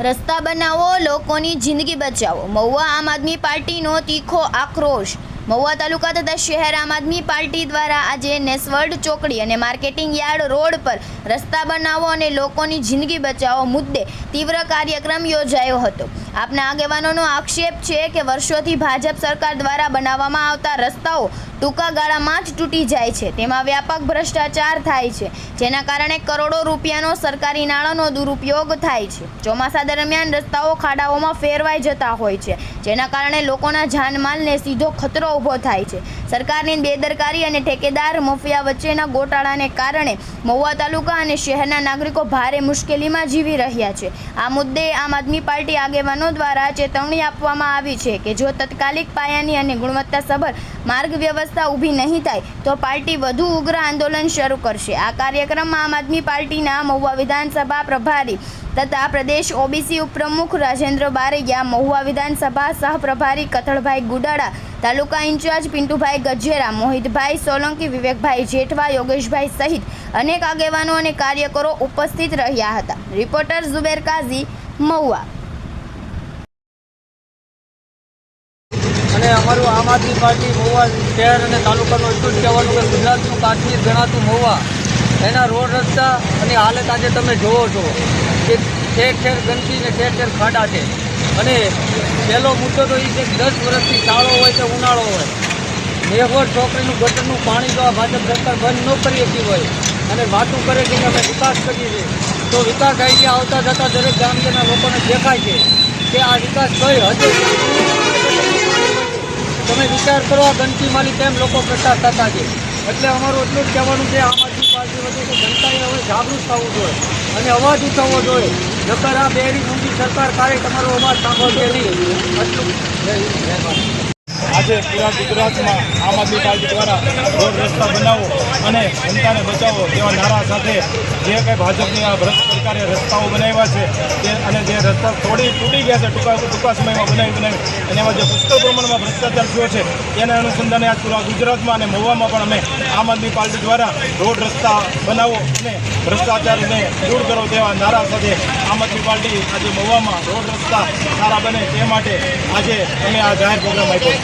રસ્તા બનાવો, લોકોની જિંદગી બચાવો. મહુવા આમ આદમી પાર્ટીનો તીખો આક્રોશ. મહુવા તાલુકા તથા શહેર આમ આદમી પાર્ટી દ્વારા આજે નેસવર્ડ ચોકડી અને માર્કેટિંગ યાર્ડ રોડ પર રસ્તા બનાવો અને લોકોની જિંદગી બચાવો મુદ્દે તીવ્ર કાર્યક્રમ યોજાયો હતો. આપના આગેવાનોનો આક્ષેપ છે કે વર્ષોથી ભાજપ સરકાર દ્વારા બનાવવામાં આવતા રસ્તાઓ ટૂંકા ગાળામાં જ તૂટી જાય છે. તેમાં વ્યાપક ભ્રષ્ટાચાર થાય છે, જેના કારણે કરોડો રૂપિયાનો સરકારી નાણાંનો દુરુપયોગ થાય છે. ચોમાસા દરમિયાન રસ્તાઓ ખાડાઓમાં ફેરવાઈ જતા હોય છે, જેના કારણે લોકોના જાનમાલને સીધો ખતરો ઊભો થાય છે. સરકારની બેદરકારી અને ઠેકેદાર માફિયા વચ્ચેના ગોટાળાને કારણે મહુવા તાલુકા અને શહેરના નાગરિકો ભારે મુશ્કેલીમાં જીવી રહ્યા છે. આ મુદ્દે આમ આદમી પાર્ટી આગેવાનો દ્વારા ચેતવણી આપવામાં આવી છે કે જો તાત્કાલિક પાયાની અને ગુણવત્તાસભર માર્ગ વ્યવસ્થા ઊભી નહીં થાય તો પાર્ટી વધુ ઉગ્ર આંદોલન શરૂ કરશે. આ કાર્યક્રમમાં આમ આદમી પાર્ટીના મહુવા વિધાનસભા પ્રભારી તથા પ્રદેશ ઓબીસી ઉપપ્રમુખ રાજેન્દ્ર બારૈયા, મહુવા વિધાનસભા સહપ્રભારી કથળભાઈ ગુડાળા, તાલુકા ઇન્ચાર્જ પિન્ટુભાઈ ગજેરા, મોહિતભાઈ સોલંકી, વિવેકભાઈ જેઠવા, યોગેશભાઈ સહિત અનેક આગેવાનો અને કાર્યકરો ઉપસ્થિત રહ્યા હતા. રિપોર્ટર ઝુબેર કાઝી, મહુવા. અને અમારું આમ આદમી પાર્ટી મહુવા શહેર અને તાલુકાનું એટલું જ કહેવાનું કે ગુજરાતનું કાશ્મીર ગણાતું મહુવા, એના રોડ રસ્તા અને હાલત આજે તમે જોવો છો કે ઠેર ઠેર ગંદકી ને ઠેર ઠેર ખાડા છે. અને પહેલો મુદ્દો તો એ છે કે 10 વર્ષથી શાળો હોય કે ઉનાળો હોય, નેહવડ ચોકડીનું ગટરનું પાણી તો આ ભાજપ સરકાર બંધ ન કરી શકી હોય અને વાતું કરે કે અમે વિકાસ કરીએ છીએ, તો વિકાસ અહીંથી આવતા જતાં દરેક ગામના લોકોને દેખાય છે કે આ વિકાસ કઈ હદે તમે વિચાર કરો. આ ગંદકીમાંની કેમ લોકો પ્રસાર થતા છે. એટલે અમારું એટલું જ કહેવાનું છે આમ આદમી પાર્ટી વચ્ચે કે જનતાએ હવે જાગૃત થવું જોઈએ અને અવાજ ઉઠાવવો જોઈએ. નકર આ બેરી ઊંધી સરકાર કાંઈ તમારો અવાજ સાંભળશે નહીં. એટલું મહેરબાની. આજે પૂરા ગુજરાતમાં આમ આદમી પાર્ટી દ્વારા રોડ રસ્તા બનાવો અને જનતાને બચાવો તેવા નારા સાથે જે કંઈ ભાજપની આ ભ્રષ્ટ સરકારે રસ્તાઓ બનાવ્યા છે તે અને જે રસ્તા તૂટી ગયા છે ટૂંકા સમયમાં બનાવી અને એમાં જે પુષ્કળ પ્રમાણમાં ભ્રષ્ટાચાર થયો છે એના અનુસંધાને આજ પૂરા ગુજરાતમાં અને મહુવામાં પણ અમે આમ આદમી પાર્ટી દ્વારા રોડ રસ્તા બનાવો અને ભ્રષ્ટાચારને દૂર કરો તેવા નારા સાથે આમ આદમી પાર્ટી આજે મહુવામાં રોડ રસ્તા સારા બને તે માટે આજે અમે આ જાહેર પ્રોગ્રામ આપ્યો.